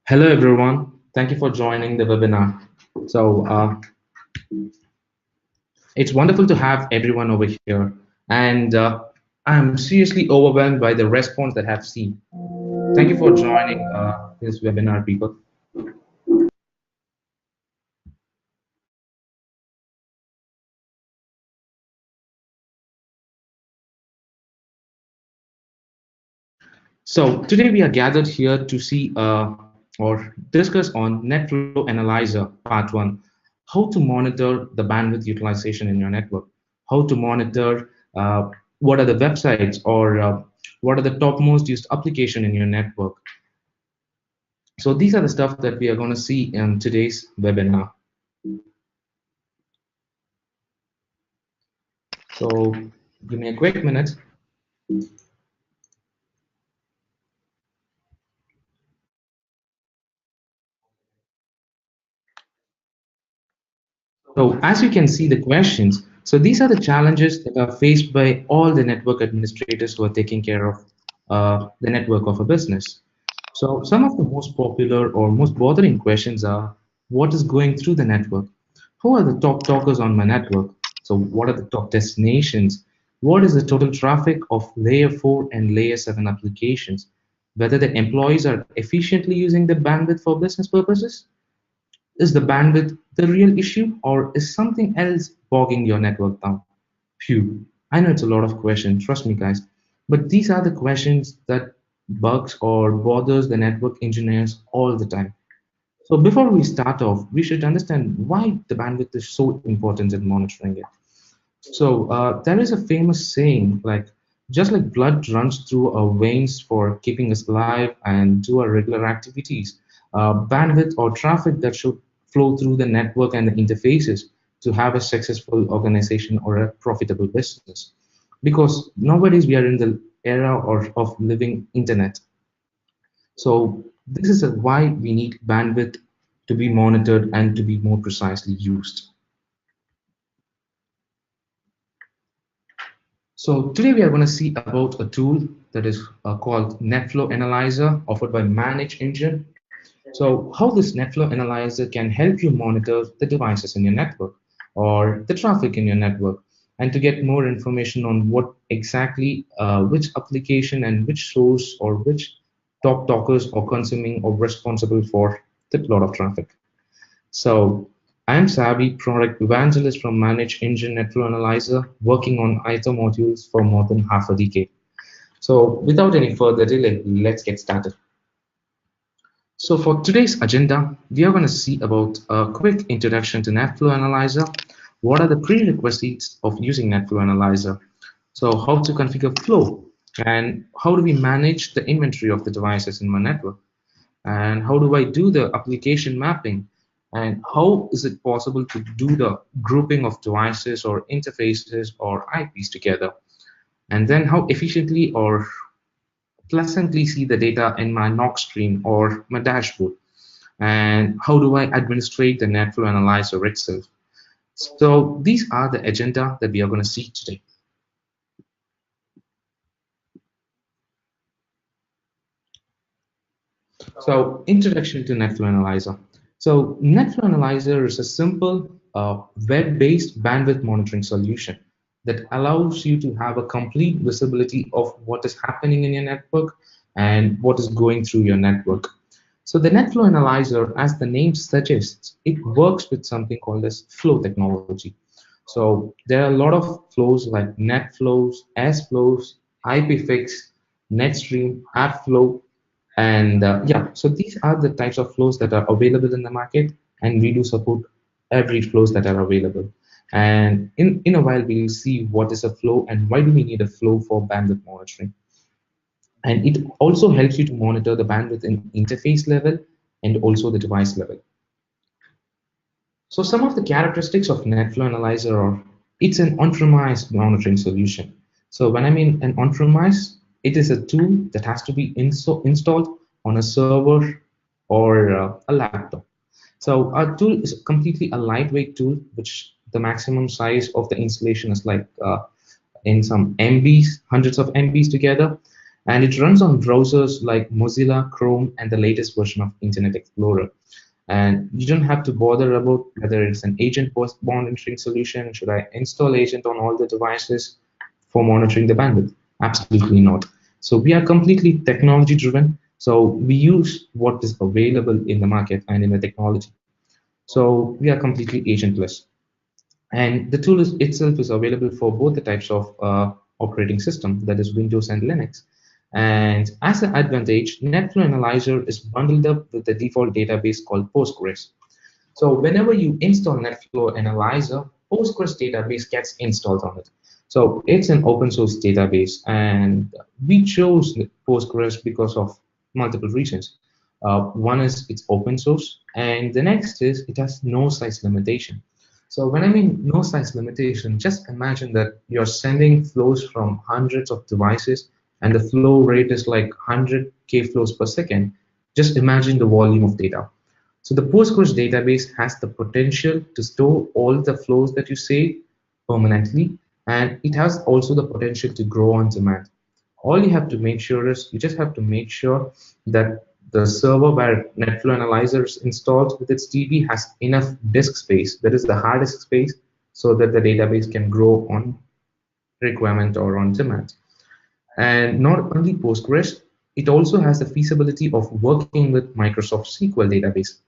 Hello everyone, thank you for joining the webinar. So it's wonderful to have everyone over here, and I'm seriously overwhelmed by the response that I've seen. Thank you for joining this webinar, people. So today we are gathered here to see or discuss on NetFlow Analyzer Part 1, how to monitor the bandwidth utilization in your network, how to monitor what are the websites or what are the topmost used application in your network. So these are the stuff that we are going to see in today's webinar. So give me a quick minute. So as you can see the questions, so these are the challenges that are faced by all the network administrators who are taking care of the network of a business. So some of the most popular or most bothering questions are, what is going through the network? Who are the top talkers on my network? So what are the top destinations? What is the total traffic of layer 4 and layer 7 applications? Whether the employees are efficiently using the bandwidth for business purposes? Is the bandwidth the real issue, or is something else bogging your network down? Phew, I know it's a lot of questions, trust me, guys. But these are the questions that bugs or bothers the network engineers all the time. So before we start off, we should understand why the bandwidth is so important in monitoring it. So there is a famous saying like, just like blood runs through our veins for keeping us alive and do our regular activities, bandwidth or traffic that should flow through the network and the interfaces to have a successful organization or a profitable business. Because nowadays we are in the era of living internet. So this is why we need bandwidth to be monitored and to be more precisely used. So today we are going to see about a tool that is called NetFlow Analyzer, offered by Manage Engine. So how this NetFlow Analyzer can help you monitor the devices in your network or the traffic in your network, and to get more information on what exactly, which application and which source or which top talkers are consuming or responsible for the lot of traffic. So I'm Savvy, product evangelist from Manage Engine NetFlow Analyzer, working on ISO modules for more than half a decade. So without any further delay, let's get started. So for today's agenda, we are going to see about a quick introduction to NetFlow Analyzer. What are the prerequisites of using NetFlow Analyzer? So how to configure flow, and how do we manage the inventory of the devices in my network? And how do I do the application mapping? And how is it possible to do the grouping of devices or interfaces or IPs together? And then how efficiently or pleasantly see the data in my NOC stream or my dashboard? And how do I administrate the NetFlow Analyzer itself? So these are the agenda that we are going to see today. So introduction to NetFlow Analyzer. So NetFlow Analyzer is a simple web-based bandwidth monitoring solution that allows you to have a complete visibility of what is happening in your network and what is going through your network. So the NetFlow Analyzer, as the name suggests, it works with something called as flow technology. So there are a lot of flows like net flows, S flows, IPFix, NetStream, AppFlow, and yeah, so these are the types of flows that are available in the market, and we do support every flows that are available. And in a while, we'll see what is a flow and why do we need a flow for bandwidth monitoring. And it also helps you to monitor the bandwidth in interface level and also the device level. So some of the characteristics of NetFlow Analyzer are, it's an on-premise monitoring solution. So when I mean an on-premise, it is a tool that has to be installed on a server or a laptop. So our tool is completely a lightweight tool, which the maximum size of the installation is like in some MBs, hundreds of MBs together. And it runs on browsers like Mozilla, Chrome, and the latest version of Internet Explorer. And you don't have to bother about whether it's an agent monitoring solution. Should I install agent on all the devices for monitoring the bandwidth? Absolutely not. So we are completely technology driven. So we use what is available in the market and in the technology. So we are completely agentless. And the tool itself is available for both the types of operating system, that is Windows and Linux. And as an advantage, NetFlow Analyzer is bundled up with the default database called Postgres. So whenever you install NetFlow Analyzer, Postgres database gets installed on it. So it's an open source database, and we chose Postgres because of multiple reasons. One is it's open source, and the next is it has no size limitation. So when I mean no size limitation, just imagine that you're sending flows from hundreds of devices and the flow rate is like 100K flows per second. Just imagine the volume of data. So the Postgres database has the potential to store all the flows that you save permanently, and it has also the potential to grow on demand. All you have to make sure is you just have to make sure that the server where NetFlow Analyzer is installed with its DB has enough disk space, that is the hard disk space, so that the database can grow on requirement or on demand. And not only Postgres, it also has the feasibility of working with Microsoft SQL database.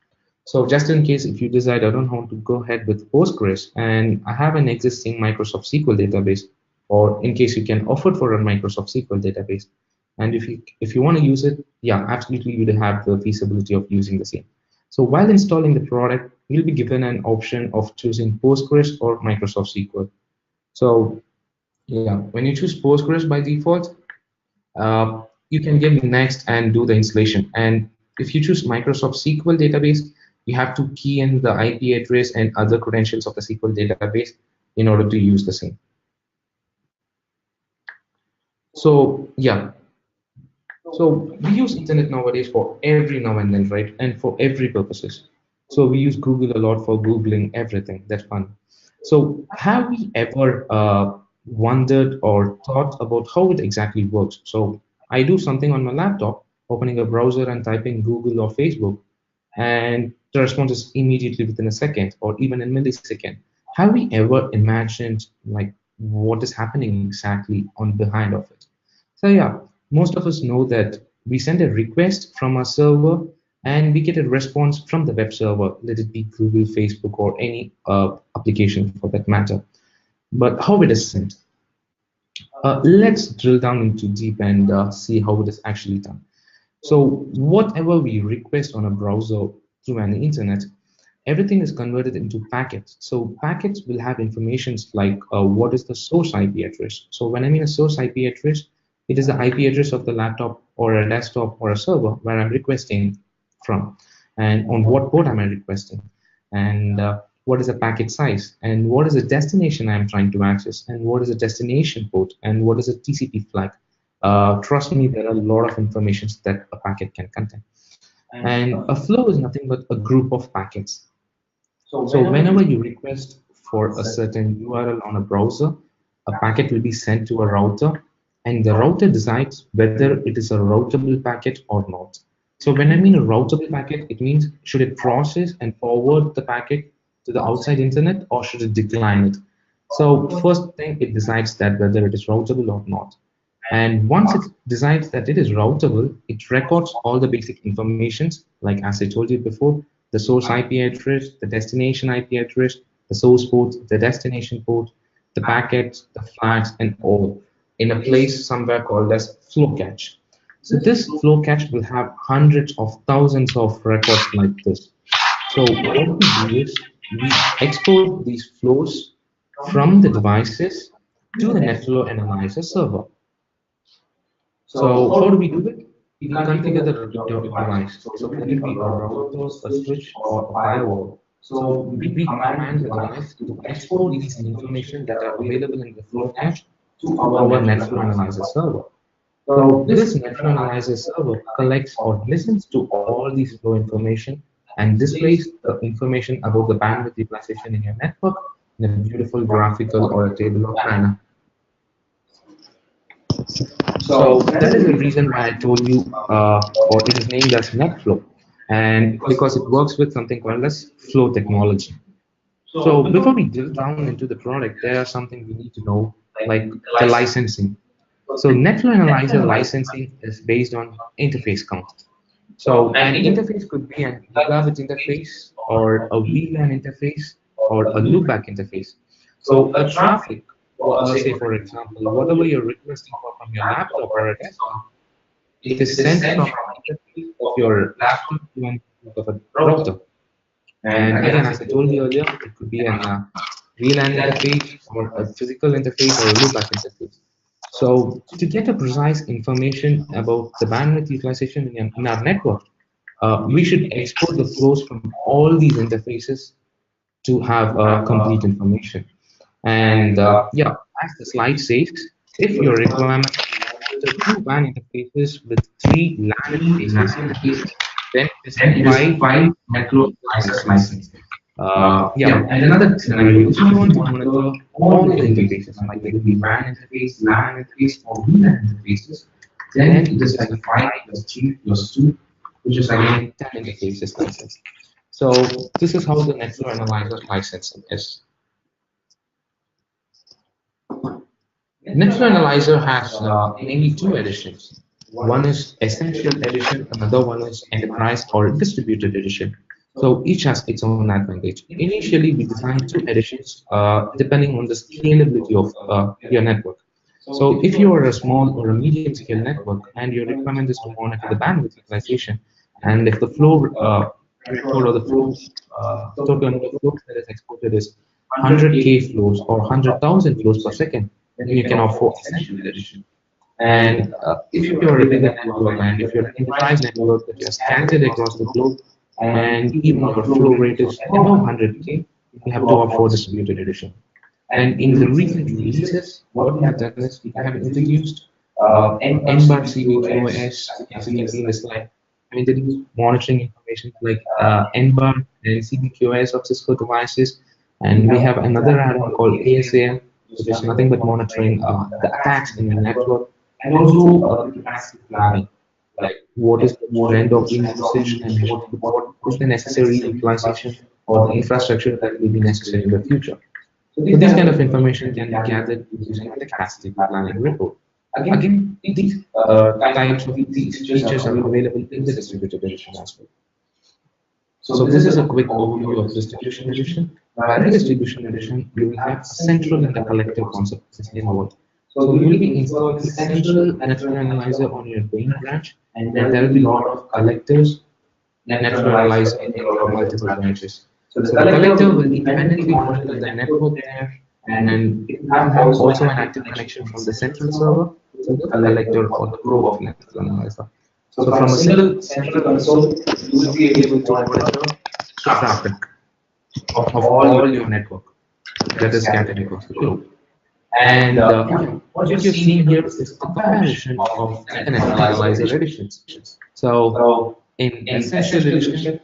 So just in case if you decide I don't want to go ahead with Postgres and I have an existing Microsoft SQL database, or in case you can offer for a Microsoft SQL database, and if you want to use it, yeah, absolutely you will have the feasibility of using the same. So while installing the product, you'll be given an option of choosing Postgres or Microsoft SQL. So yeah, when you choose Postgres by default, you can give next and do the installation. And if you choose Microsoft SQL database, you have to key in the IP address and other credentials of the SQL database in order to use the same. So yeah, so we use internet nowadays for every now and then, right? And for every purposes. So we use Google a lot for Googling everything. That's fun. So have we ever wondered or thought about how it exactly works? So I do something on my laptop, opening a browser and typing Google or Facebook, and the response is immediately within a second or even a millisecond. Have we ever imagined like what is happening exactly on behind of it? So yeah, most of us know that we send a request from our server and we get a response from the web server, let it be Google, Facebook, or any application for that matter. But how it is sent? Let's drill down into deep and see how it is actually done. So whatever we request on a browser through an internet, everything is converted into packets. So packets will have informations like what is the source IP address. So when I mean a source IP address, it is the IP address of the laptop or a desktop or a server where I'm requesting from, and on what port am I requesting, and what is the packet size, and what is the destination I'm trying to access, and what is the destination port, and what is a TCP flag. Trust me, there are a lot of information that a packet can contain. And a flow is nothing but a group of packets. So whenever you request for a certain URL on a browser, a packet will be sent to a router, and the router decides whether it is a routable packet or not. So when I mean a routable packet, it means should it process and forward the packet to the outside internet, or should it decline it? So first thing, it decides that whether it is routable or not. And once it decides that it is routable, it records all the basic informations, like as I told you before, the source IP address, the destination IP address, the source port, the destination port, the packets, the flags, and all in a place somewhere called as flow cache. So this flow cache will have hundreds of thousands of records like this. So what we do is we export these flows from the devices to the NetFlow Analyzer server. So how do we do it? We configure the device. So let it be a router, a switch, or a firewall. So we command the device to export these information that are available in the flow cache to our NetFlow Analyzer server. So this NetFlow Analyzer server collects or listens to all these flow information and displays the information about the bandwidth utilization in your network in a beautiful graphical or a table of manner. So that is the reason why I told you, or it is named as NetFlow, and because it works with something called as flow technology. So before we drill down into the product, there are something we need to know, like the licensing. So NetFlow Analyzer licensing is based on interface count. So an interface could be an gigabit interface or a VLAN interface or a loopback interface. So a traffic, say for example, whatever you're requesting for from your laptop or a desktop, it is sent from an interface of your laptop to an interface of a router. And again, as I told you earlier, it could be an VLAN interface or a physical interface or a loopback interface. So to get a precise information about the bandwidth utilization in our network, we should export the flows from all these interfaces to have complete information. And yeah, as the slide says, if your requirement is two WAN interfaces with three LAN interfaces, then specify NetFlow license. Yeah, and another scenario, if you want to monitor all the interfaces, like it could be WAN interface, LAN interface, or VLAN interfaces, then it is like 5 plus 3 plus 2, which is again 10 interfaces license. So this is how the NetFlow Analyzer licensing is. NetFlow Analyzer has mainly two editions. One is Essential Edition, another one is Enterprise or Distributed Edition. So each has its own advantage. Initially, we designed two editions depending on the scalability of your network. So if you are a small or a medium scale network and your requirement is to monitor the bandwidth utilization, and if the flow record or the flow total number of flows that is exported is 100K flows or 100,000 flows per second, then you can afford Essential Edition. And if you're a bigger network and if you're an enterprise network that you're scattered across the globe, and even your flow rate is above 100K, you have to opt for distributed edition. And in the recent releases, what we have done is we have introduced NBAR CBQoS, as you can see in the slide. We introduced monitoring information like NBAR and CBQoS of Cisco devices, and we have another add-on called ASAM, which is nothing but monitoring the attacks in your network, and also the capacity planning, like what is the trend of usage and what is the necessary utilization or the infrastructure that will be necessary in the future. So this kind of information can be gathered using the capacity planning report. Again, these types of these features are available in the distributed edition as well. So this is a quick overview of distribution edition. By the distribution edition, you will have a central and a collective concept involved. So you will be installing central NetFlow Analyzer on your main branch, and then there will be a lot of collectors NetFlow Analyzer in your multiple branches. So the collector will independently monitor the network there, and then it will have also an active connection from the central server to the collector or the probe of NetFlow Analyzer. So from a single central console, you will be able to monitor traffic of all your network that is scattered across the globe. And what you're seeing here is the comparison of the NetFlow Analyzer editions. So in Essential Edition,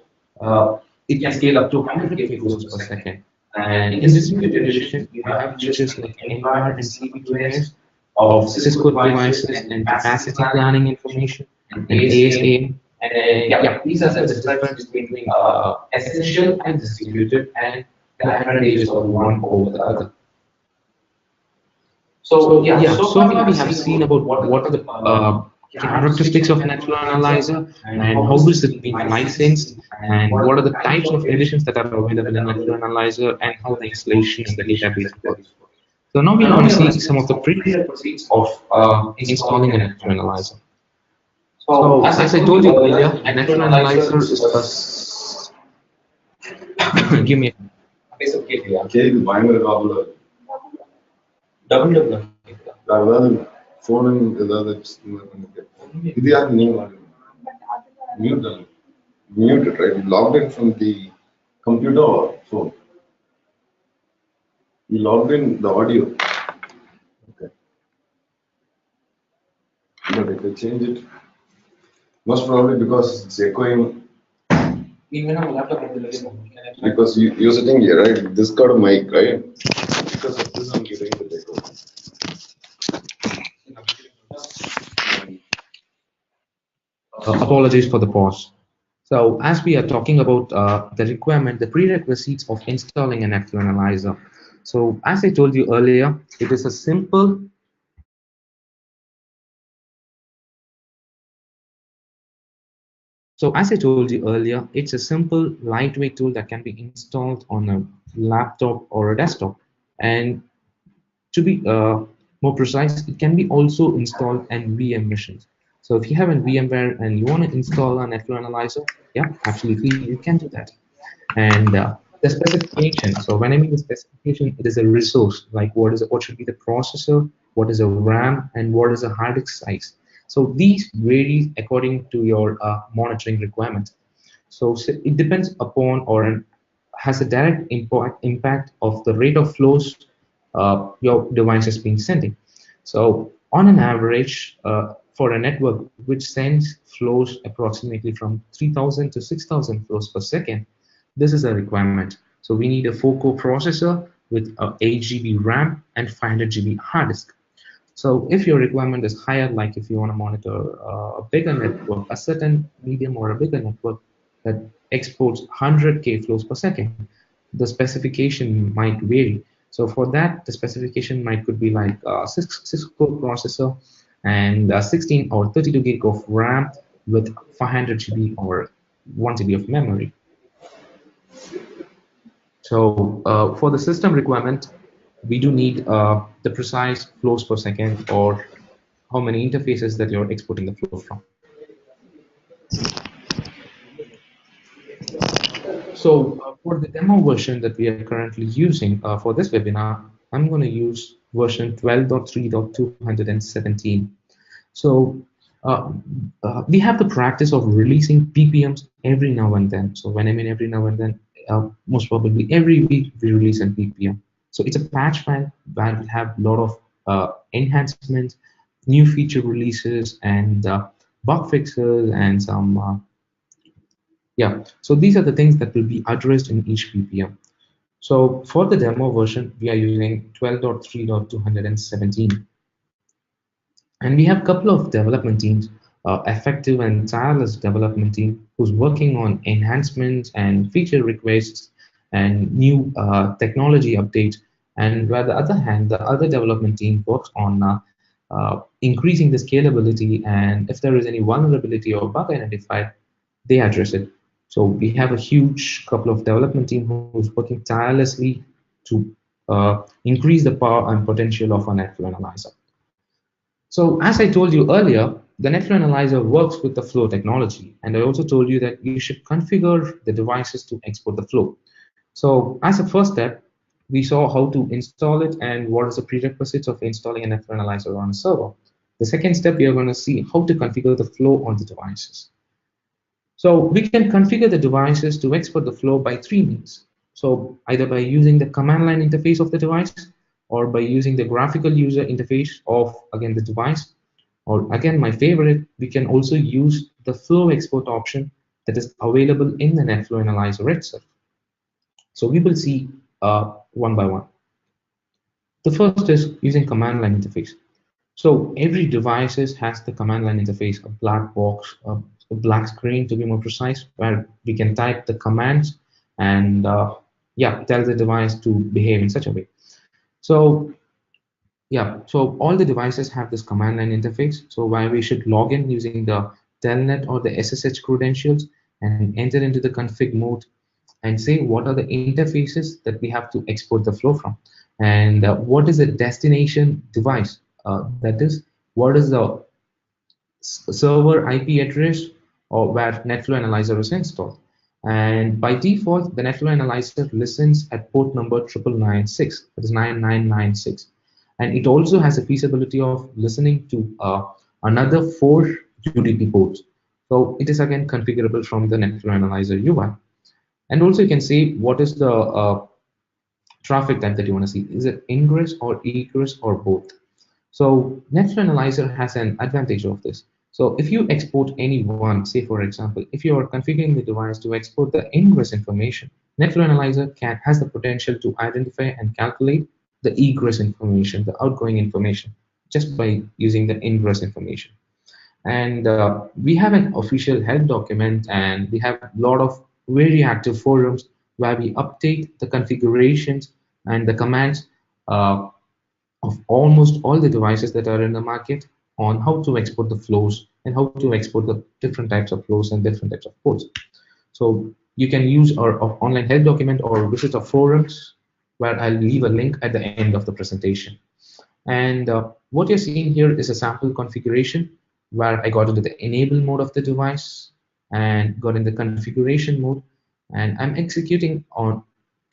it can scale up to 100K flows per second. And in Distributed Edition, you have features like NVAR and CBQoS of Cisco devices and capacity planning information and ASAM. And yeah, these are the difference between essential and distributed, and the advantages of one over the other. So yeah, so far we have seen about what are the characteristics of NetFlow Analyzer and how is it being licensed and what are the types of editions that are available in NetFlow Analyzer and how the installation and the database works. So now we're going to see some of the prerequisites of installing a NetFlow Analyzer. So as I told you earlier, a NetFlow Analyzer is a give me a piece of cake here. Double. Phone இது யார் நீங்க mute it, right? You logged in from the computer or phone? You logged in the audio. Okay. But if I change it, most probably because it's echoing. Because you're sitting here, right? This got a mic, right? Because of this, I'm getting the echo. Apologies for the pause. So as we are talking about the prerequisites of installing an NetFlow Analyzer. So as I told you earlier, it is a simple. So as I told you earlier, it's a simple, lightweight tool that can be installed on a laptop or a desktop. And to be more precise, it can be also installed in VM machines. So if you have a VMware and you want to install a NetFlow Analyzer, yeah, absolutely, you can do that. And the specification. So when I mean the specification, it is a resource, like what should be the processor, what is a RAM, and what is a hard disk size. So these vary according to your monitoring requirement. So it depends upon has a direct impact of the rate of flows your device has been sending. So on an average, for a network which sends flows approximately from 3,000 to 6,000 flows per second, this is a requirement. So we need a 4-core processor with 8 GB RAM and 500 GB hard disk. So if your requirement is higher, like if you want to monitor a bigger network, a certain medium or a bigger network that exports 100K flows per second, the specification might vary. So for that, the specification might could be like a six-core processor and 16 or 32 gig of RAM with 500 GB or 1 GB of memory. So for the system requirement, we do need the precise flows per second or how many interfaces that you're exporting the flow from. So for the demo version that we are currently using for this webinar, I'm going to use version 12.3.217. So we have the practice of releasing PPMs every now and then. So when I mean every now and then, most probably every week we release a PPM. So it's a patch file where we have a lot of enhancements, new feature releases, and bug fixes, and some yeah. So these are the things that will be addressed in each PPM. So for the demo version, we are using 12.3.217. And we have a couple of development teams, effective and tireless development team who's working on enhancements and feature requests and new technology updates. And where the other hand, the other development team works on increasing the scalability, and if there is any vulnerability or bug identified, they address it. So we have a huge couple of development team who's working tirelessly to increase the power and potential of an NetFlow analyzer. So as I told you earlier, the NetFlow Analyzer works with the flow technology. And I also told you that you should configure the devices to export the flow. So as a first step, we saw how to install it and what is the prerequisites of installing an NetFlow Analyzer on a server. The second step, we are going to see how to configure the flow on the devices. So we can configure the devices to export the flow by 3 means. So either by using the command line interface of the device, or by using the graphical user interface of, again, the device, or again, my favorite, we can also use the flow export option that is available in the NetFlow Analyzer itself. So we will see one by one. The first is using command line interface. So every device has the command line interface, a black box, a black screen to be more precise, where we can type the commands and yeah, tell the device to behave in such a way. So yeah, so all the devices have this command line interface. So why we should log in using the telnet or the SSH credentials and enter into the config mode and say what are the interfaces that we have to export the flow from, and what is the destination device. That is, what is the server IP address or where NetFlow Analyzer is installed. And by default, the NetFlow Analyzer listens at port number 9996, that is 9996. And it also has a feasibility of listening to another 4 UDP ports. So it is again configurable from the NetFlow Analyzer UI. And also you can see what is the traffic type that you want to see. Is it ingress or egress or both? So NetFlow Analyzer has an advantage of this. So if you export any one, say for example, if you are configuring the device to export the ingress information, NetFlow Analyzer has the potential to identify and calculate the egress information, the outgoing information, just by using the ingress information. And we have an official help document, and we have a lot of very active forums where we update the configurations and the commands uh, of almost all the devices that are in the market on how to export the flows and how to export the different types of flows and different types of codes. So you can use our online help document or visit our forums, where I'll leave a link at the end of the presentation. And what you're seeing here is a sample configuration where I got into the enable mode of the device and got in the configuration mode, and I'm executing on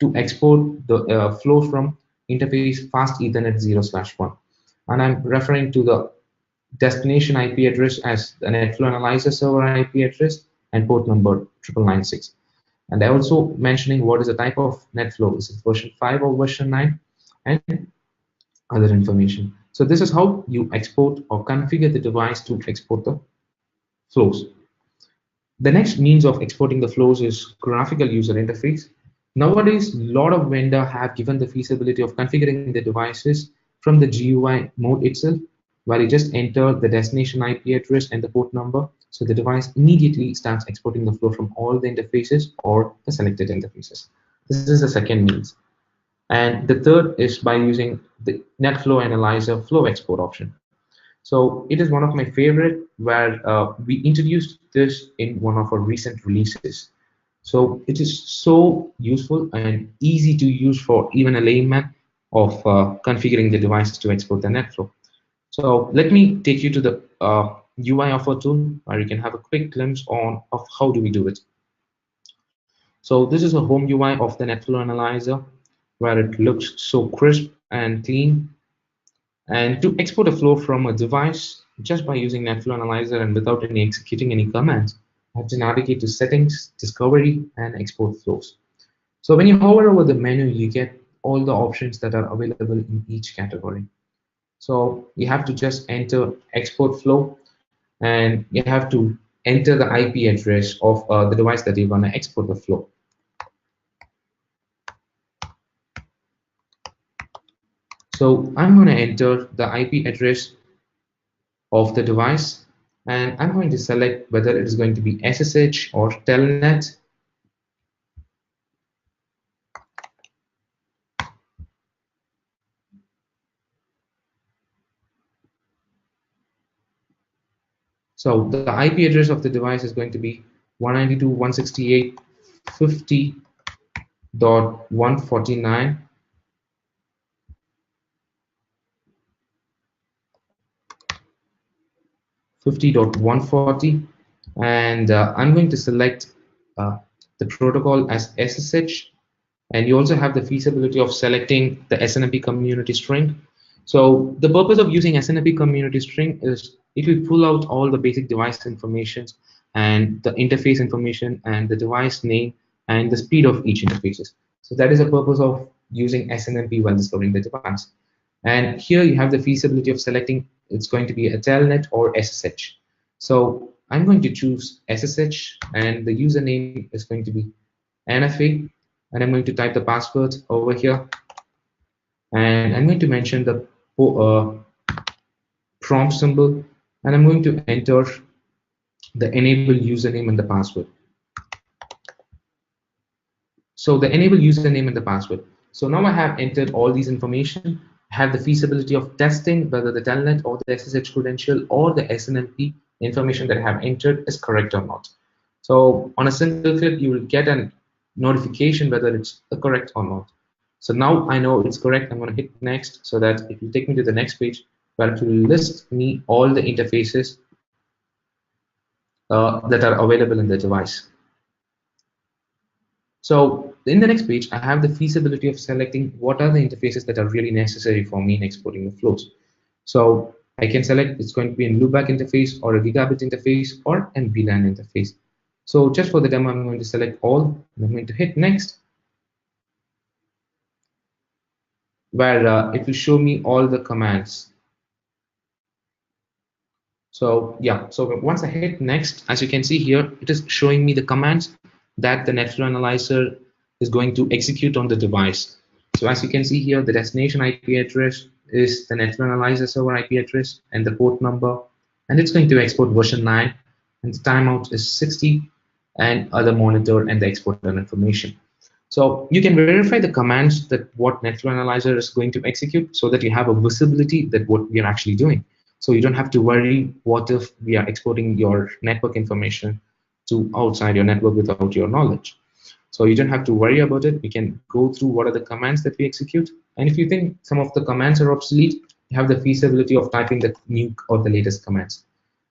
to export the flow from interface fast Ethernet 0/1. And I'm referring to the destination IP address as the NetFlow Analyzer server IP address and port number 9996. And I also mentioning what is the type of NetFlow. Is it version 5 or version 9? And other information. So this is how you export or configure the device to export the flows. The next means of exporting the flows is graphical user interface. Nowadays, a lot of vendors have given the feasibility of configuring the devices from the GUI mode itself, where you just enter the destination IP address and the port number, so the device immediately starts exporting the flow from all the interfaces or the selected interfaces. This is the second means. And the third is by using the NetFlow Analyzer flow export option. So it is one of my favorite, where we introduced this in one of our recent releases. So it is so useful and easy to use for even a layman of configuring the devices to export the NetFlow. So let me take you to the UI of our tool, where you can have a quick glimpse on of how do we do it. So this is a home UI of the NetFlow Analyzer, where it looks so crisp and clean. And to export a flow from a device just by using NetFlow Analyzer and without any executing any commands, I have to navigate to Settings, Discovery, and Export Flows. So when you hover over the menu, you get all the options that are available in each category. So you have to just enter Export Flow, and you have to enter the IP address of the device that you're going to export the flow. So I'm going to enter the IP address of the device, and I'm going to select whether it is going to be SSH or Telnet. So the IP address of the device is going to be 192.168.50.149. And I'm going to select the protocol as SSH, and you also have the feasibility of selecting the SNMP community string. So the purpose of using SNMP community string is it will pull out all the basic device information and the interface information and the device name and the speed of each interfaces. So that is the purpose of using SNMP while discovering the device. And here you have the feasibility of selecting it's going to be a telnet or SSH. So I'm going to choose SSH, and the username is going to be NFA, and I'm going to type the password over here, and I'm going to mention the prompt symbol, and I'm going to enter the enable username and the password. So the enable username and the password. So now I have entered all these information. I have the feasibility of testing whether the telnet or the SSH credential or the SNMP information that I have entered is correct or not. So on a single click, you will get a notification whether it's correct or not. So now I know it's correct. I'm going to hit next, so that it will take me to the next page, where it will list me all the interfaces that are available in the device. So in the next page, I have the feasibility of selecting what are the interfaces that are really necessary for me in exporting the flows. So I can select it's going to be a loopback interface or a gigabit interface or an VLAN interface. So just for the demo, I'm going to select all, and I'm going to hit next, where it will show me all the commands. So yeah, so once I hit next, as you can see here, it is showing me the commands that the NetFlow Analyzer is going to execute on the device. So as you can see here, the destination IP address is the NetFlow Analyzer server IP address and the port number, and it's going to export version 9, and the timeout is 60, and other monitor and the exported information. So you can verify the commands that what NetFlow Analyzer is going to execute, so that you have a visibility that what we are actually doing. So you don't have to worry what if we are exporting your network information to outside your network without your knowledge. So you don't have to worry about it. We can go through what are the commands that we execute. And if you think some of the commands are obsolete, you have the feasibility of typing the new or the latest commands.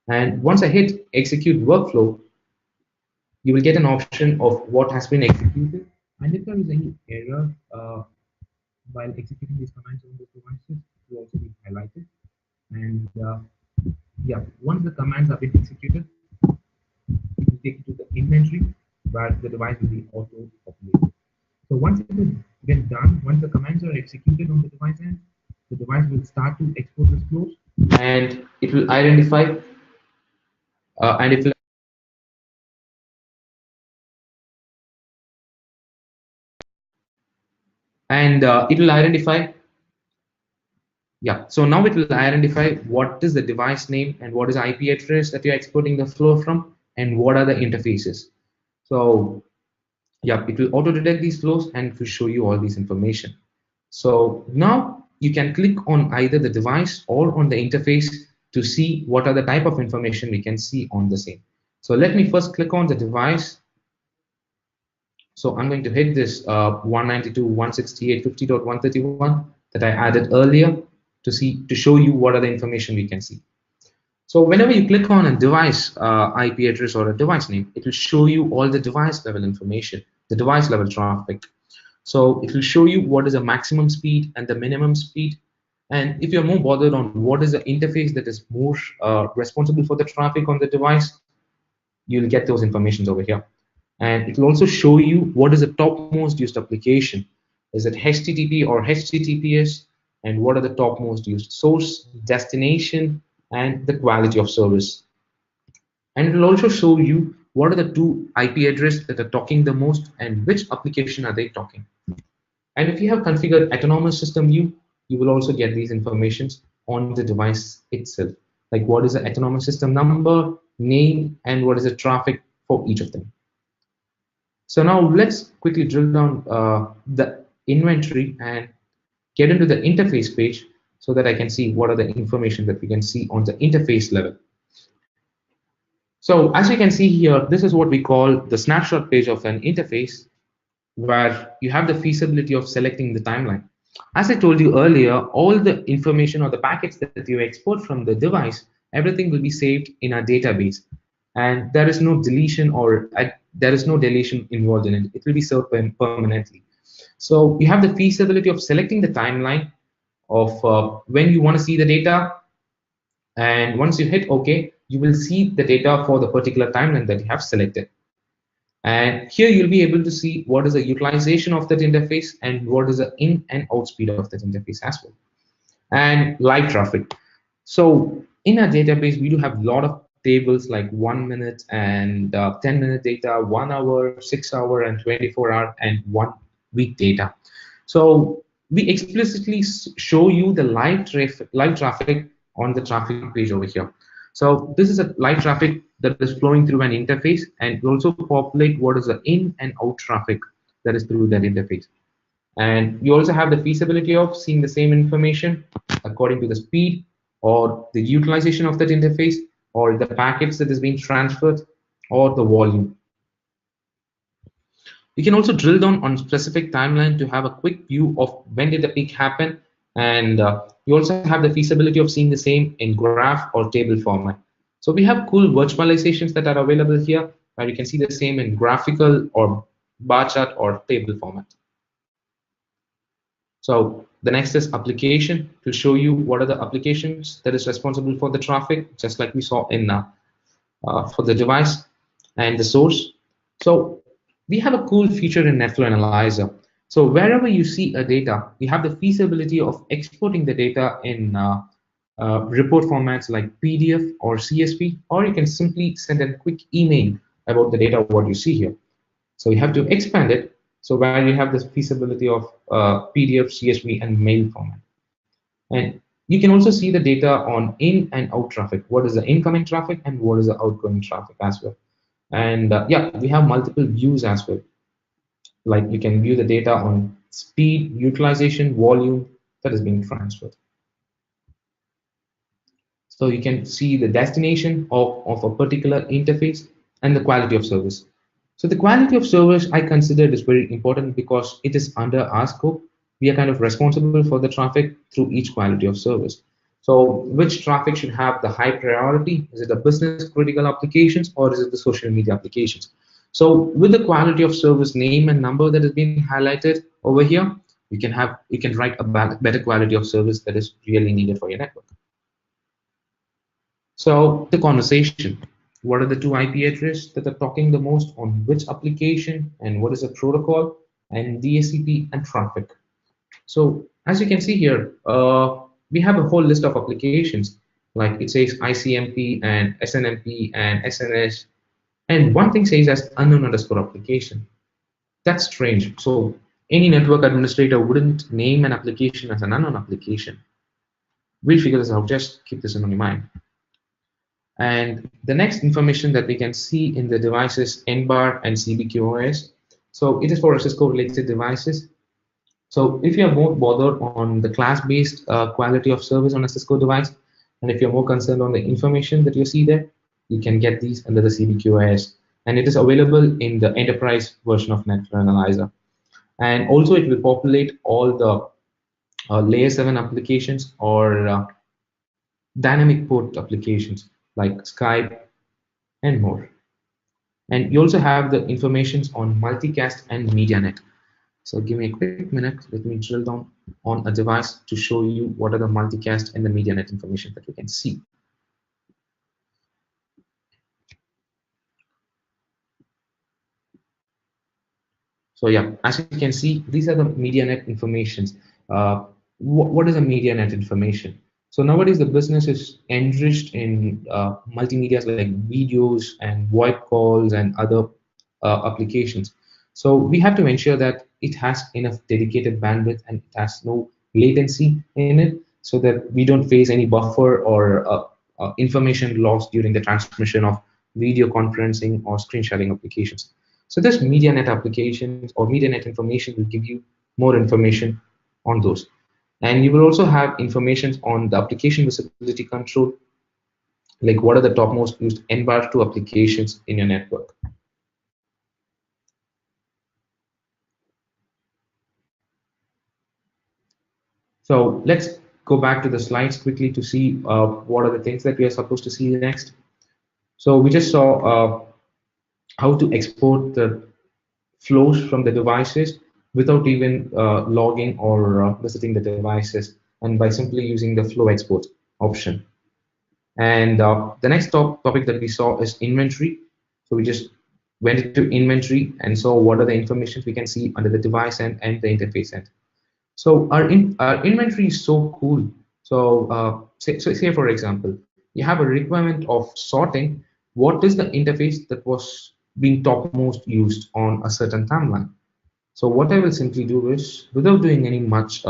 And once I hit execute workflow, you will get an option of what has been executed. And if there is any error while executing these commands on those devices, it will also be highlighted. And yeah, once the commands have been executed, it will take you to the inventory where the device will be auto-populated. So once it is then done, once the commands are executed on the device will start to export the flows, and it will identify and it will it will identify. Yeah, so now it will identify what is the device name and what is IP address that you're exporting the flow from, and what are the interfaces. So yeah, it will auto detect these flows and it will show you all this information. So now you can click on either the device or on the interface to see what are the type of information we can see on the same. So let me first click on the device. So I'm going to hit this 192.168.50.131 that I added earlier to show you what are the information we can see. So whenever you click on a device IP address or a device name, it will show you all the device level information, the device level traffic. So it will show you what is the maximum speed and the minimum speed. And if you're more bothered on what is the interface that is more responsible for the traffic on the device, you'll get those informations over here. And it will also show you what is the topmost used application. Is it HTTP or HTTPS? And what are the topmost used source, destination, and the quality of service. And it will also show you what are the two IP addresses that are talking the most and which application are they talking. And if you have configured autonomous system view, you will also get these informations on the device itself, like what is the autonomous system number, name, and what is the traffic for each of them. So now let's quickly drill down the inventory and get into the interface page so that I can see what are the information that we can see on the interface level. So as you can see here, this is what we call the snapshot page of an interface, where you have the feasibility of selecting the timeline. As I told you earlier, all the information or the packets that you export from the device, everything will be saved in our database. And there is no deletion or there is no deletion involved in it. It will be served permanently. So you have the feasibility of selecting the timeline of when you want to see the data. And once you hit OK, you will see the data for the particular timeline that you have selected. And here you'll be able to see what is the utilization of that interface and what is the in and out speed of that interface as well. And live traffic. So in our database, we do have a lot of tables like 1 minute and 10-minute data, 1 hour, 6 hour, and 24-hour, and 1 week data. So we explicitly show you the live traffic on the traffic page over here. So this is a live traffic that is flowing through an interface, and we also populate what is the in and out traffic that is through that interface. And you also have the feasibility of seeing the same information according to the speed or the utilization of that interface or the packets that is being transferred or the volume. You can also drill down on specific timeline to have a quick view of when did the peak happen, and you also have the feasibility of seeing the same in graph or table format. So we have cool virtualizations that are available here where you can see the same in graphical or bar chart or table format. So the next is application to show you what are the applications that is responsible for the traffic, just like we saw in for the device and the source. So we have a cool feature in NetFlow Analyzer. So wherever you see a data, we have the feasibility of exporting the data in report formats like PDF or CSV, or you can simply send a quick email about the data, what you see here. So you have to expand it. So where you have this feasibility of PDF, CSV, and mail format. And You can also see the data on in and out traffic. What is the incoming traffic and what is the outgoing traffic as well. And yeah, we have multiple views as well. Like you can view the data on speed, utilization, volume that is being transferred. So you can see the destination of a particular interface and the quality of service. So the quality of service I consider is very important because it is under our scope. We are kind of responsible for the traffic through each quality of service. So which traffic should have the high priority? Is it the business critical applications or is it the social media applications? So with the quality of service name and number that is being highlighted over here, you can write a better quality of service that is really needed for your network. So the conversation, what are the two IP addresses that are talking the most on which application and what is the protocol and DHCP and traffic. So as you can see here, we have a whole list of applications like it says ICMP and SNMP and SNS, and one thing says as unknown underscore application. That's strange. So any network administrator wouldn't name an application as an unknown application. We'll figure this out. Just keep this in your mind. And the next information that we can see in the devices NBAR and CBQoS. So it is for Cisco related devices. So if you are more bothered on the class-based quality of service on a Cisco device, and if you're more concerned on the information that you see there, you can get these under the CBQoS. And it is available in the enterprise version of NetFlow Analyzer. And also it will populate all the layer 7 applications or dynamic port applications like Skype and more. And you also have the informations on multicast and MediaNet. So give me a quick minute. Let me drill down on a device to show you what are the multicast and the MediaNet information that we can see. So yeah, as you can see, these are the MediaNet informations. What is a MediaNet information? So nowadays the business is enriched in multimedia like videos and VoIP calls and other applications. So we have to ensure that it has enough dedicated bandwidth and it has no latency in it, so that we don't face any buffer or information loss during the transmission of video conferencing or screen sharing applications. So this MediaNet applications or MediaNet information will give you more information on those. And you will also have information on the application visibility control, like what are the topmost used NBAR2 applications in your network. So let's go back to the slides quickly to see what are the things that we are supposed to see next. So we just saw how to export the flows from the devices without even logging or visiting the devices, and by simply using the flow export option. And the next topic that we saw is inventory. So we just went into inventory and saw what are the information we can see under the device end and the interface end. So our inventory is so cool. So say for example, you have a requirement of sorting what is the interface that was being topmost used on a certain timeline. So what I will simply do is, without doing any much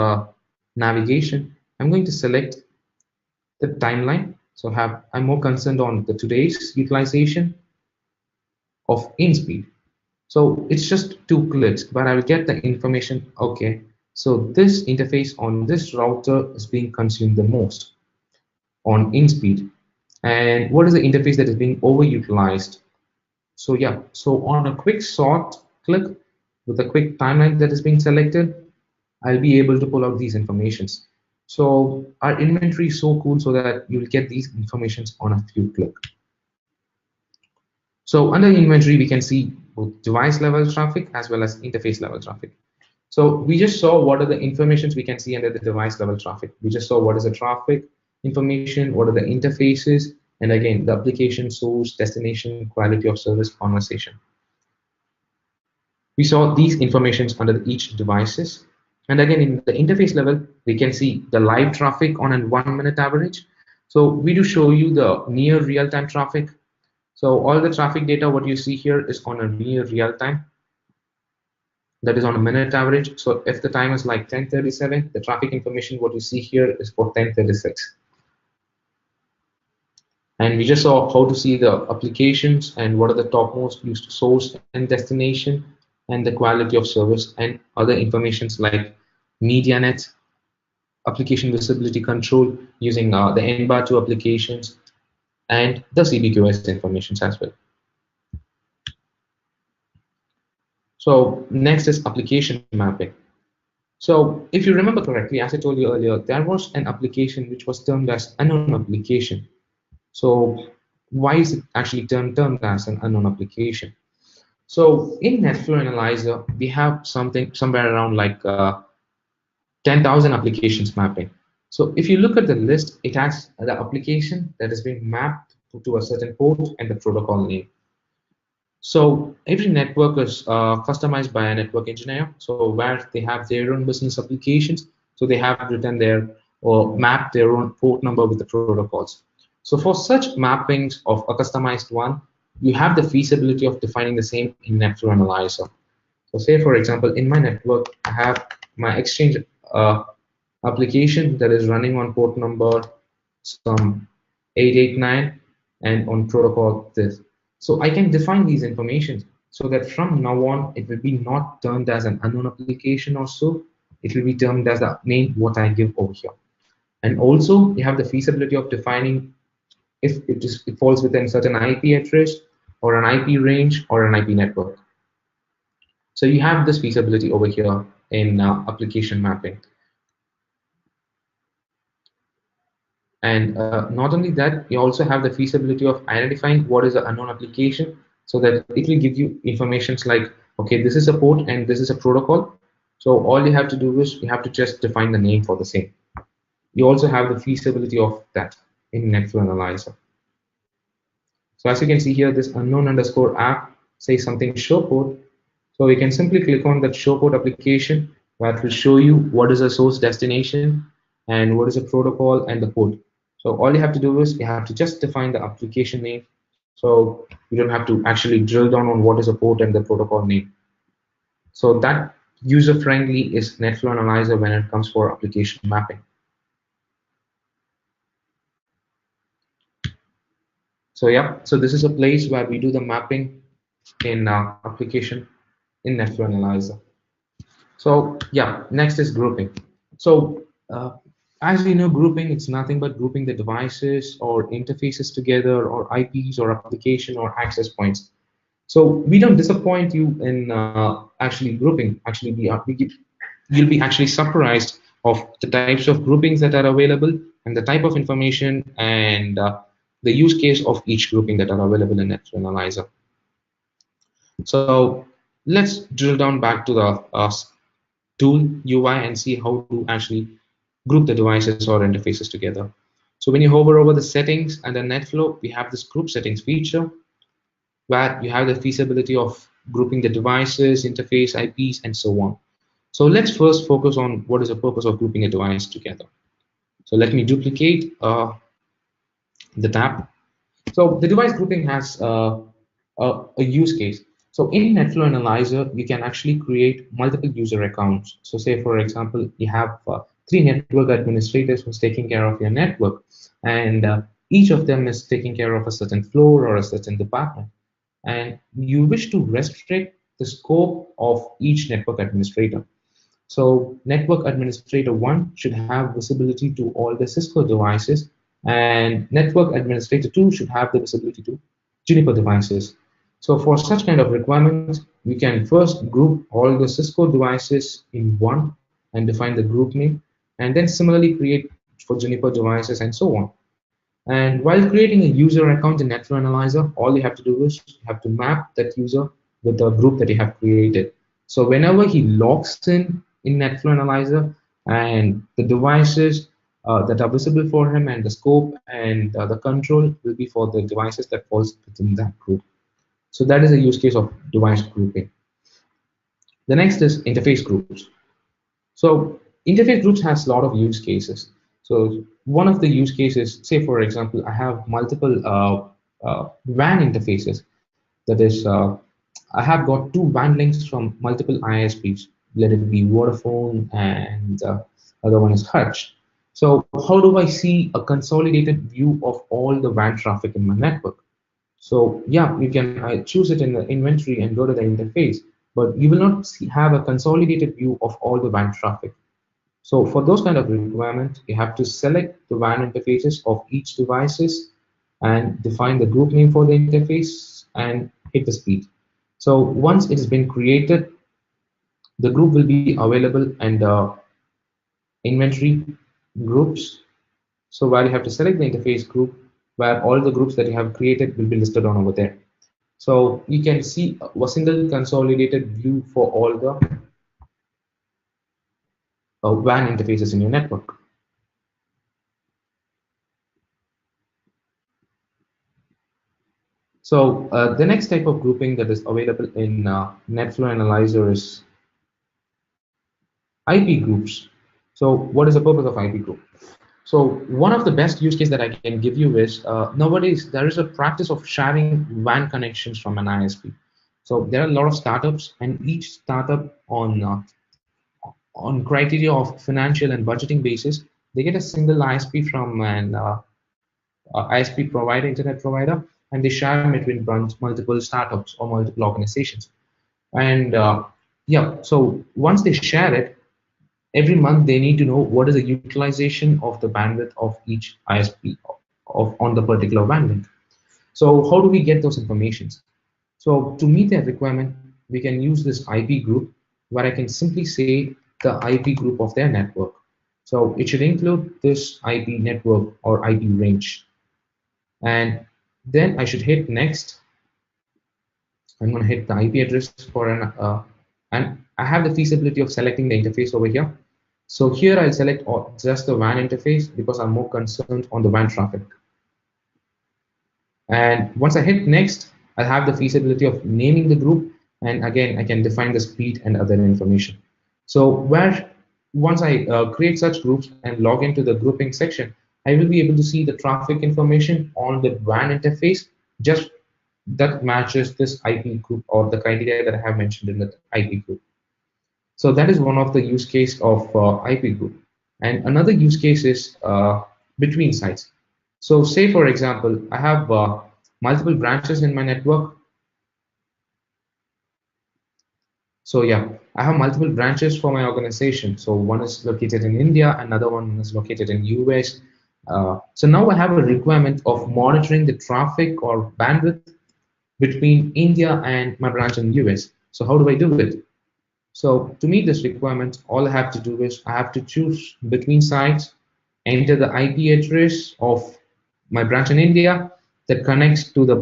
navigation, I'm going to select the timeline. So I'm more concerned on the today's utilization of in speed. So it's just 2 clicks, but I will get the information. Okay, so this interface on this router is being consumed the most on in speed, and what is the interface that is being overutilized. So yeah, so on a quick sort click with a quick timeline that is being selected, I'll be able to pull out these informations. So our inventory is so cool so that you'll get these informations on a few clicks. So under inventory, we can see both device level traffic as well as interface level traffic. So we just saw what are the informations we can see under the device level traffic. We just saw what is the traffic information, what are the interfaces, and again, the application source, destination, quality of service, conversation. We saw these informations under each devices. And again, in the interface level, we can see the live traffic on a 1 minute average. So we do show you the near real-time traffic. So all the traffic data, what you see here is on a near real time. that is on a minute average. So if the time is like 10:37, the traffic information what you see here is for 10:36. And we just saw how to see the applications and what are the topmost used source and destination and the quality of service and other informations like media net, application visibility control using the NBAR2 applications and the CBQS informations as well. So next is application mapping. So if you remember correctly, as I told you earlier, there was an application which was termed as unknown application. So why is it actually termed as an unknown application? So in NetFlow Analyzer, we have something somewhere around like 10,000 applications mapping. So if you look at the list, it has the application that is being mapped to a certain port and the protocol name. So every network is customized by a network engineer. So where they have their own business applications, so they have written their or mapped their own port number with the protocols. So for such mappings of a customized one, you have the feasibility of defining the same in NetFlow Analyzer. So say for example, in my network, I have my Exchange application that is running on port number some 889 and on protocol this. So I can define these information so that from now on it will be not termed as an unknown application or so. It will be termed as the name what I give over here. And also you have the feasibility of defining if it falls within certain IP address or an IP range or an IP network. So you have this feasibility over here in application mapping. And not only that, you also have the feasibility of identifying what is an unknown application so that it will give you informations like, okay, this is a port and this is a protocol. So all you have to do is you have to just define the name for the same. You also have the feasibility of that in NetFlow Analyzer. So as you can see here, this unknown underscore app says something show port. So you can simply click on that show port application where it will show you what is a source destination and what is a protocol and the port. So all you have to do is you have to just define the application name. So you don't have to actually drill down on what is a port and the protocol name. So that user-friendly is NetFlow Analyzer when it comes for application mapping. So yeah, so this is a place where we do the mapping in application in NetFlow Analyzer. So yeah, next is grouping. So as we know, grouping, it's nothing but grouping the devices or interfaces together or IPs or application or access points. So we don't disappoint you in actually grouping. Actually, you'll be actually surprised of the types of groupings that are available and the type of information and the use case of each grouping that are available in NetFlow Analyzer. So let's drill down back to the tool UI and see how to actually group the devices or interfaces together. So when you hover over the settings and the NetFlow, we have this group settings feature where you have the feasibility of grouping the devices, interface, IPs, and so on. So let's first focus on what is the purpose of grouping a device together. So let me duplicate the tab. So the device grouping has a use case. So in NetFlow Analyzer, you can actually create multiple user accounts. So say, for example, you have 3 network administrators who's taking care of your network, and each of them is taking care of a certain floor or a certain department. And you wish to restrict the scope of each network administrator. So network administrator 1 should have visibility to all the Cisco devices, and network administrator 2 should have the visibility to Juniper devices. So for such kind of requirements, we can first group all the Cisco devices in one and define the group name, and then similarly create for Juniper devices and so on. And while creating a user account in NetFlow Analyzer, all you have to do is you have to map that user with the group that you have created. So whenever he logs in NetFlow Analyzer, and the devices that are visible for him and the scope and the control will be for the devices that falls within that group. So that is a use case of device grouping. The next is interface groups. So interface groups has a lot of use cases. So one of the use cases, say for example, I have multiple WAN interfaces. That is I have got two WAN links from multiple ISPs, let it be Vodafone and other one is Hutch. So how do I see a consolidated view of all the WAN traffic in my network? So yeah, you can choose it in the inventory and go to the interface, but you will not have a consolidated view of all the WAN traffic. So for those kind of requirements, you have to select the WAN interfaces of each devices and define the group name for the interface and hit the speed. So once it has been created, the group will be available and inventory groups. So where you have to select the interface group, where all the groups that you have created will be listed on over there. So you can see a single consolidated view for all the WAN interfaces in your network. So the next type of grouping that is available in NetFlow Analyzer is IP groups. So what is the purpose of IP group? So one of the best use case that I can give you is nowadays there is a practice of sharing WAN connections from an ISP. So there are a lot of startups, and each startup on criteria of financial and budgeting basis, they get a single ISP from an ISP provider, internet provider, and they share them between multiple startups or multiple organizations. And yeah, so once they share it, every month they need to know what is the utilization of the bandwidth of each ISP on the particular WAN link. So how do we get those informations? So to meet that requirement, we can use this IP group where I can simply say the IP group of their network. So it should include this IP network or IP range. And then I should hit next. I'm going to hit the IP address for and I have the feasibility of selecting the interface over here. So here I'll select just the WAN interface because I'm more concerned on the WAN traffic. And once I hit next, I'll have the feasibility of naming the group. And again, I can define the speed and other information. So where once I create such groups and log into the grouping section, I will be able to see the traffic information on the WAN interface just that matches this IP group or the criteria that I have mentioned in the IP group. So that is one of the use case of IP group. And another use case is between sites. So say, for example, I have multiple branches in my network. So yeah, I have multiple branches for my organization. So one is located in India, another one is located in US. So now I have a requirement of monitoring the traffic or bandwidth between India and my branch in US. So how do I do it? So to meet this requirement, all I have to do is I have to choose between sites, enter the IP address of my branch in India that connects to the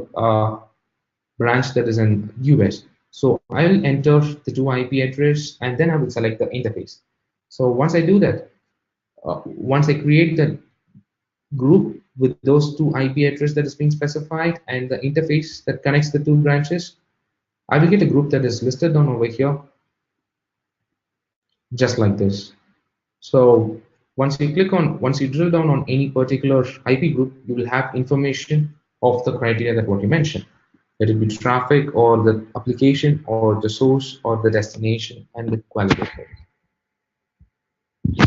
branch that is in US. So I will enter the two IP address and then I will select the interface. So once I do that, once I create the group with those two IP address that is being specified and the interface that connects the two branches, I will get a group that is listed down over here, just like this. So once you drill down on any particular IP group, you will have information of the criteria that what you mentioned. Let it be traffic or the application or the source or the destination and the quality of it.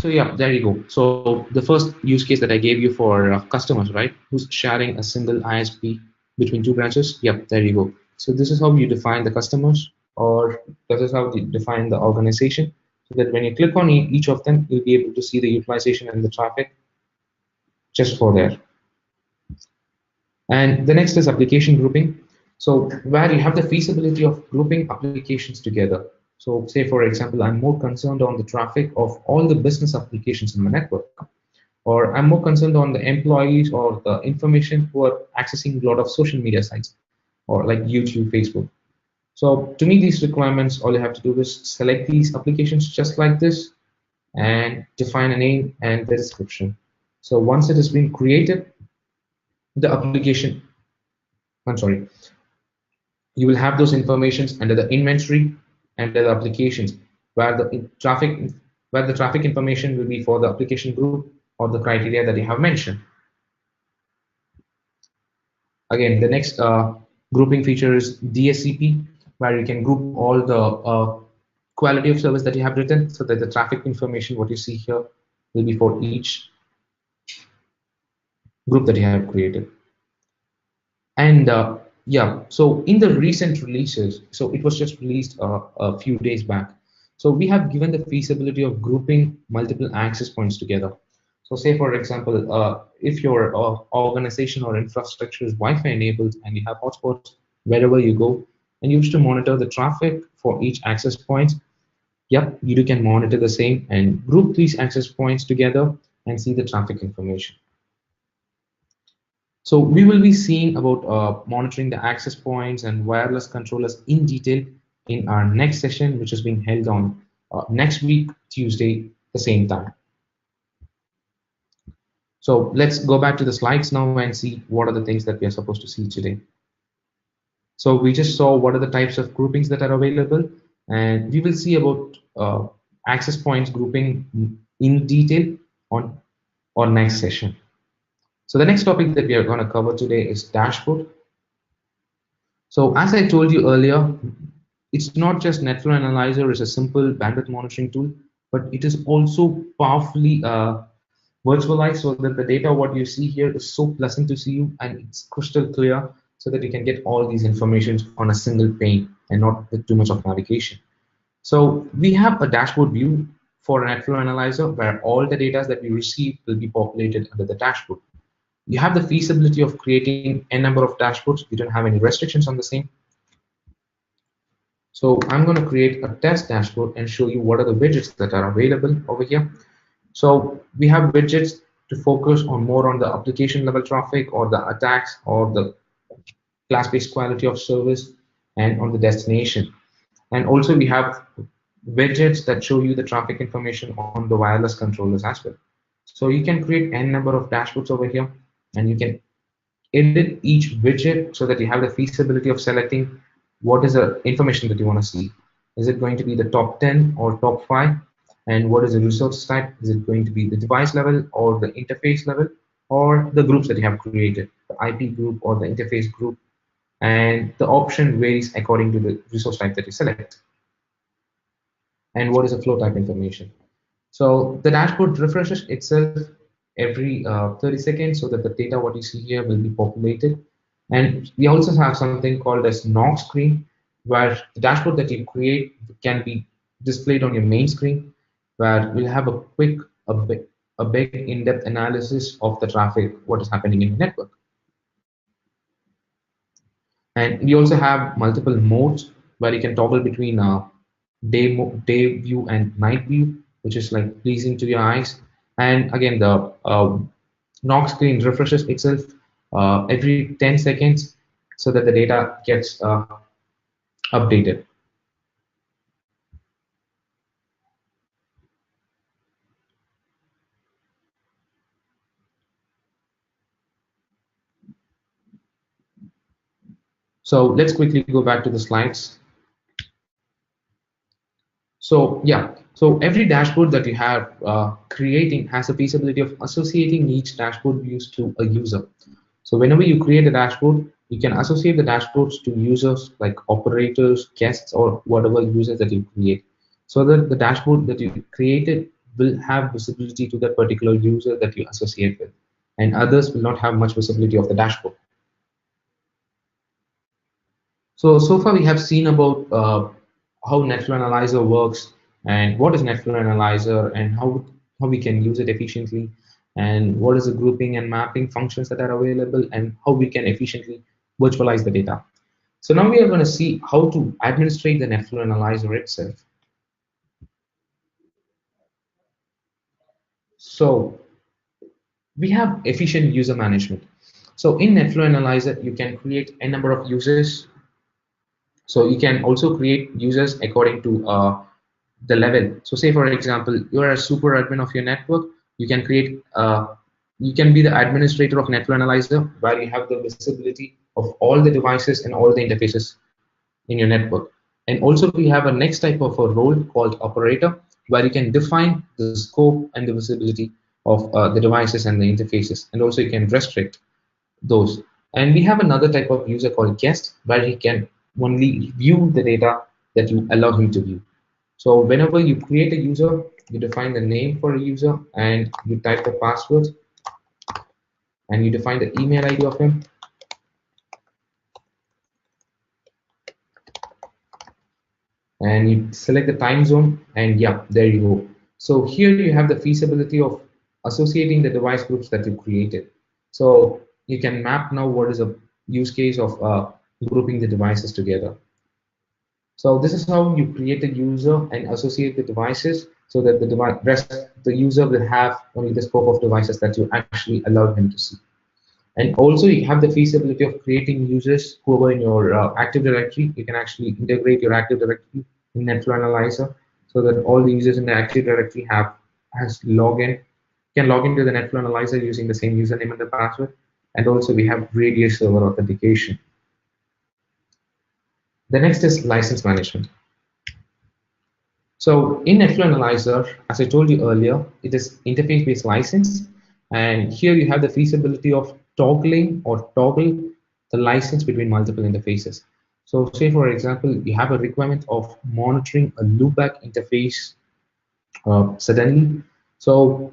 So yeah, there you go. So the first use case that I gave you for customers, right, who's sharing a single ISP between two branches. Yep, there you go. So this is how you define the customers, or this is how you define the organization, so that when you click on each of them, you'll be able to see the utilization and the traffic just for there. And the next is application grouping. So where you have the feasibility of grouping applications together. So say, for example, I'm more concerned on the traffic of all the business applications in my network, or I'm more concerned on the employees or the information who are accessing a lot of social media sites, or like YouTube, Facebook. So to meet these requirements, all you have to do is select these applications just like this and define a name and the description. So once it has been created, the application, I'm sorry, you will have those informations under the inventory and the applications where the traffic information will be for the application group or the criteria that you have mentioned. Again, the next grouping feature is DSCP, where you can group all the quality of service that you have written, so that the traffic information, what you see here, will be for each group that you have created. And yeah, so in the recent releases, so it was just released a few days back. So we have given the feasibility of grouping multiple access points together. So say for example, if your organization or infrastructure is Wi-Fi enabled and you have hotspots wherever you go, and you wish to monitor the traffic for each access point, yep, you can monitor the same and group these access points together and see the traffic information. So we will be seeing about monitoring the access points and wireless controllers in detail in our next session, which is being held on next week, Tuesday, the same time. So let's go back to the slides now and see what are the things that we are supposed to see today. So we just saw what are the types of groupings that are available, and we will see about access points grouping in detail on our next session. So the next topic that we are going to cover today is dashboard. So as I told you earlier, it's not just NetFlow Analyzer is a simple bandwidth monitoring tool, but it is also powerfully virtualized so that the data what you see here is so pleasant to see you and it's crystal clear so that you can get all these informations on a single pane and not with too much of navigation. So we have a dashboard view for NetFlow Analyzer where all the data that we receive will be populated under the dashboard. You have the feasibility of creating a number of dashboards. We don't have any restrictions on the same. So I'm going to create a test dashboard and show you what are the widgets that are available over here. So we have widgets to focus on more on the application level traffic or the attacks or the class-based quality of service and on the destination. And also we have widgets that show you the traffic information on the wireless controllers as well. So you can create n number of dashboards over here and you can edit each widget so that you have the feasibility of selecting what is the information that you want to see. Is it going to be the top 10 or top 5? And what is the resource type? Is it going to be the device level or the interface level or the groups that you have created, the IP group or the interface group? And the option varies according to the resource type that you select. And what is the flow type information? So the dashboard refreshes itself every 30 seconds so that the data what you see here will be populated. And we also have something called as knock screen, where the dashboard that you create can be displayed on your main screen, where we'll have a quick, a big in-depth analysis of the traffic, what is happening in the network. And we also have multiple modes where you can toggle between day view and night view, which is like pleasing to your eyes. And again, the knock screen refreshes itself every 10 seconds so that the data gets updated. So let's quickly go back to the slides. So yeah, so every dashboard that you have creating has a feasibility of associating each dashboard views to a user. So whenever you create a dashboard, you can associate the dashboards to users like operators, guests, or whatever users that you create. So that the dashboard that you created will have visibility to that particular user that you associate with, and others will not have much visibility of the dashboard. So far we have seen about how NetFlow Analyzer works and what is NetFlow Analyzer and how we can use it efficiently and what is the grouping and mapping functions that are available and how we can efficiently virtualize the data. So now we are going to see how to administrate the NetFlow Analyzer itself. So we have efficient user management. So in NetFlow Analyzer, you can create a number of users. So you can also create users according to the level. So say for example, you're a super admin of your network, you can create, you can be the administrator of NetFlow Analyzer where you have the visibility of all the devices and all the interfaces in your network. And also we have a next type of a role called operator where you can define the scope and the visibility of the devices and the interfaces. And also you can restrict those. And we have another type of user called guest where he can only view the data that you allow him to view. So whenever you create a user, you define the name for a user and you type the password and you define the email ID of him and you select the time zone, and yeah, there you go. So here you have the feasibility of associating the device groups that you created. So you can map now what is a use case of grouping the devices together. So this is how you create a user and associate the devices so that the user will have only the scope of devices that you actually allow him to see. And also you have the feasibility of creating users who are in your Active Directory. You can actually integrate your Active Directory in NetFlow Analyzer so that all the users in the Active Directory has login, can log into the NetFlow Analyzer using the same username and the password. And also we have Radius server authentication. The next is license management. So in NetFlow Analyzer, as I told you earlier, it is interface-based license, and here you have the feasibility of toggling or toggle the license between multiple interfaces. So say for example, you have a requirement of monitoring a loopback interface suddenly. So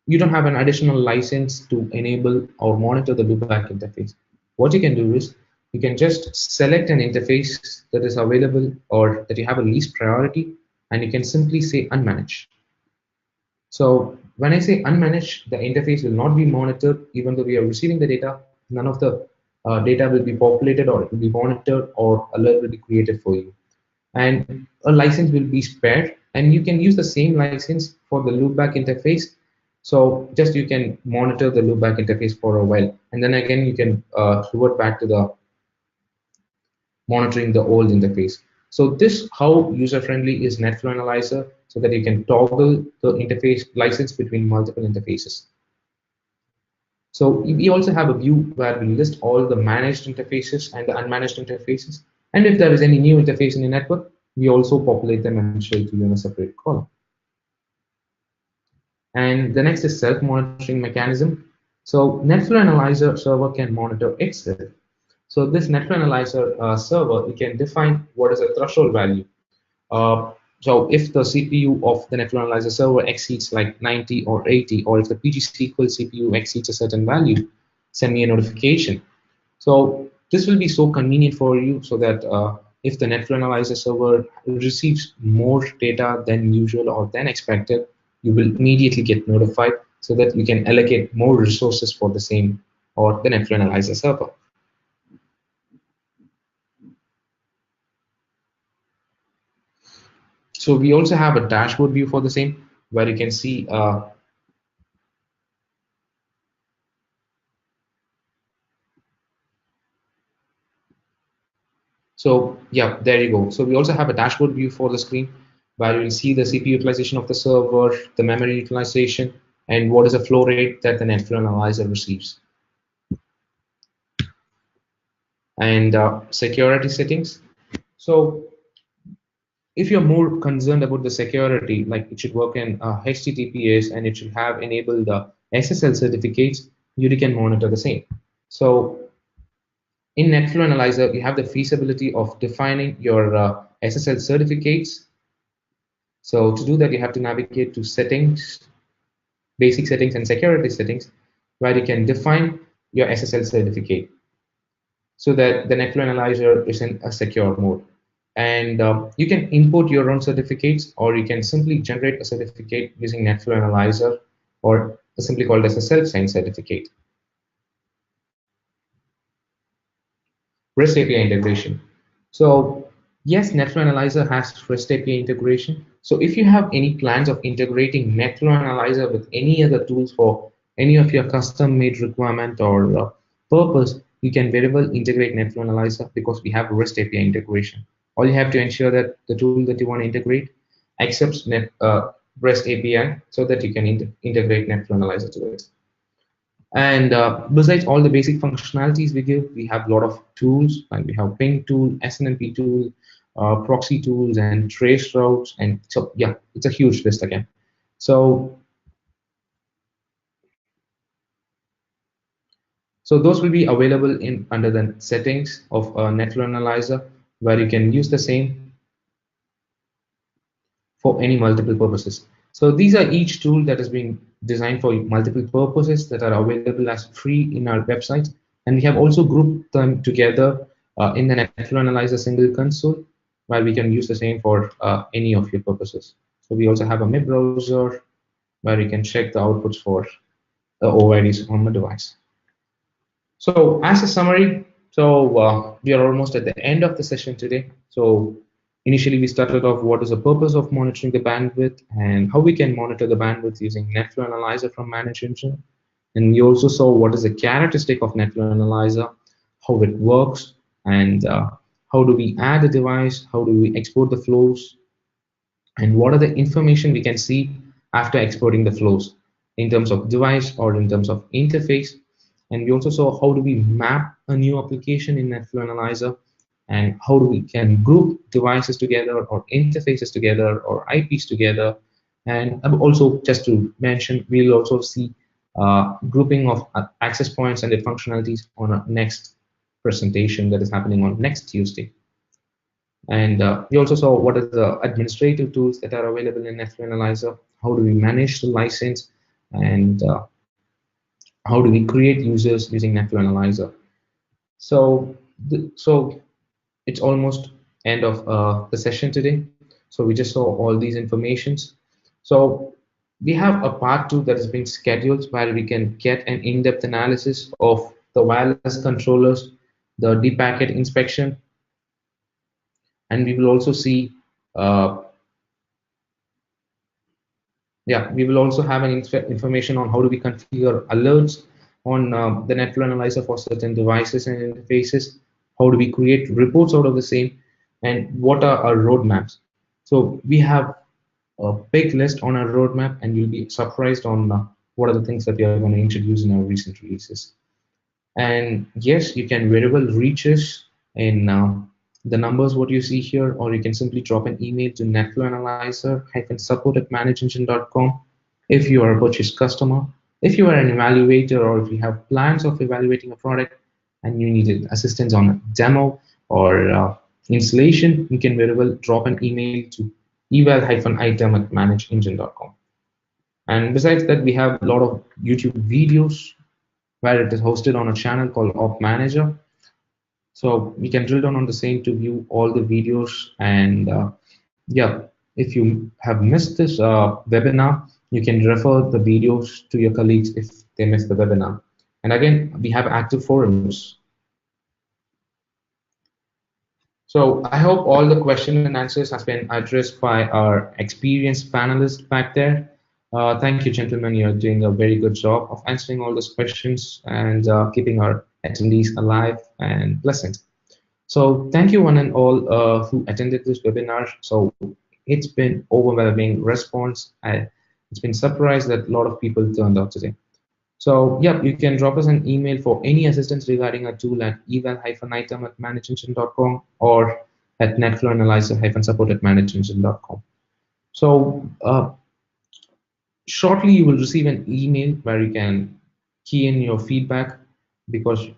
you don't have an additional license to enable or monitor the loopback interface. What you can do is you can just select an interface that is available or that you have a least priority, and you can simply say unmanaged. So when I say unmanaged, the interface will not be monitored even though we are receiving the data. None of the data will be populated or it will be monitored or alert will be created for you, and a license will be spared, and you can use the same license for the loopback interface. So just you can monitor the loopback interface for a while, and then again you can revert back to the monitoring the old interface. So this how user friendly is NetFlow Analyzer, so that you can toggle the interface license between multiple interfaces. So we also have a view where we list all the managed interfaces and the unmanaged interfaces. And if there is any new interface in the network, we also populate them and show it to you in a separate column. And the next is self-monitoring mechanism. So NetFlow Analyzer server can monitor itself. So this NetFlow Analyzer server, you can define what is a threshold value. So if the CPU of the NetFlow Analyzer server exceeds like 90 or 80, or if the PG-SQL CPU exceeds a certain value, send me a notification. So this will be so convenient for you so that if the NetFlow Analyzer server receives more data than usual or than expected, you will immediately get notified so that you can allocate more resources for the same or the NetFlow Analyzer server. So we also have a dashboard view for the same, where you can see so yeah, there you go. So we also have a dashboard view for the screen where you'll see the CPU utilization of the server, the memory utilization, and what is the flow rate that the NetFlow Analyzer receives. And security settings. So if you're more concerned about the security, like it should work in HTTPS and it should have enabled the SSL certificates, you can monitor the same. So in NetFlow Analyzer, you have the feasibility of defining your SSL certificates. So to do that, you have to navigate to settings, basic settings, and security settings, where you can define your SSL certificate so that the NetFlow Analyzer is in a secure mode. And you can import your own certificates, or you can simply generate a certificate using NetFlow Analyzer, or simply called as a self-signed certificate. REST API integration. So yes, NetFlow Analyzer has REST API integration. So if you have any plans of integrating NetFlow Analyzer with any other tools for any of your custom-made requirement or purpose, you can very well integrate NetFlow Analyzer because we have REST API integration. All you have to ensure that the tool that you want to integrate accepts REST API so that you can integrate NetFlow Analyzer to it. And besides all the basic functionalities we give, we have a lot of tools, and we have ping tool, SNMP tool, proxy tools, and trace routes. And so, yeah, it's a huge list again. So, so those will be available in under the settings of NetFlow Analyzer, where you can use the same for any multiple purposes. So these are each tool that has been designed for multiple purposes that are available as free in our website. And we have also grouped them together in the NetFlow Analyzer single console, where we can use the same for any of your purposes. So we also have a web browser where you can check the outputs for the OIDs on the device. So as a summary, we are almost at the end of the session today. So initially we started off what is the purpose of monitoring the bandwidth and how we can monitor the bandwidth using NetFlow Analyzer from Manage Engine. And we also saw what is the characteristic of NetFlow Analyzer, how it works, and how do we add a device, how do we export the flows, and what are the information we can see after exporting the flows in terms of device or in terms of interface. And we also saw how do we map a new application in NetFlow Analyzer, and how do we can group devices together or interfaces together or IPs together. And also, just to mention, we'll also see grouping of access points and their functionalities on our next presentation that is happening on next Tuesday. And we also saw what are the administrative tools that are available in NetFlow Analyzer, how do we manage the license, and how do we create users using NetFlow Analyzer. So, it's almost end of the session today. So we just saw all these informations. So we have a part 2 that has been scheduled where we can get an in-depth analysis of the wireless controllers, the deep packet inspection, and we will also see uh, we will also have an information on how do we configure alerts on the NetFlow Analyzer for certain devices and interfaces. How do we create reports out of the same, and what are our roadmaps? So we have a big list on our roadmap, and you'll be surprised on what are the things that we are going to introduce in our recent releases. And yes, you can very well reach us in the numbers what you see here, or you can simply drop an email to netflowanalyzer-support@manageengine.com if you are a purchase customer, if you are an evaluator, or if you have plans of evaluating a product and you needed assistance on a demo or installation, you can very well drop an email to eval-item@manageengine.com. And besides that, we have a lot of YouTube videos where it is hosted on a channel called Op Manager. So we can drill down on the same to view all the videos. And yeah, if you have missed this webinar, you can refer the videos to your colleagues if they missed the webinar. And again, we have active forums. So I hope all the questions and answers has been addressed by our experienced panelists back there. Thank you, gentlemen. You're doing a very good job of answering all those questions and keeping our attendees alive and pleasant. So thank you one and all who attended this webinar. So it's been overwhelming response. It's been surprised that a lot of people turned out today. So yeah, you can drop us an email for any assistance regarding a tool at eval-item@manageengine.com or at netflowanalyzer-support@manageengine.com. So shortly you will receive an email where you can key in your feedback, because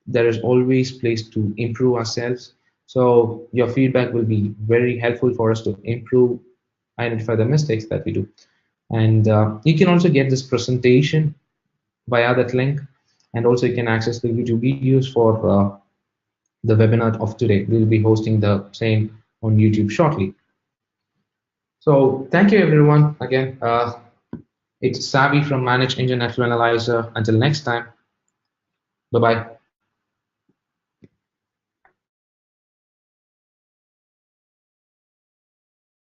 there is always place to improve ourselves. So your feedback will be very helpful for us to improve, identify the mistakes that we do. And you can also get this presentation via that link, and also you can access the YouTube videos for the webinar of today. We'll be hosting the same on YouTube shortly. So thank you everyone again. It's Savi from Manage Engine NetFlow Analyzer. Until next time, bye-bye.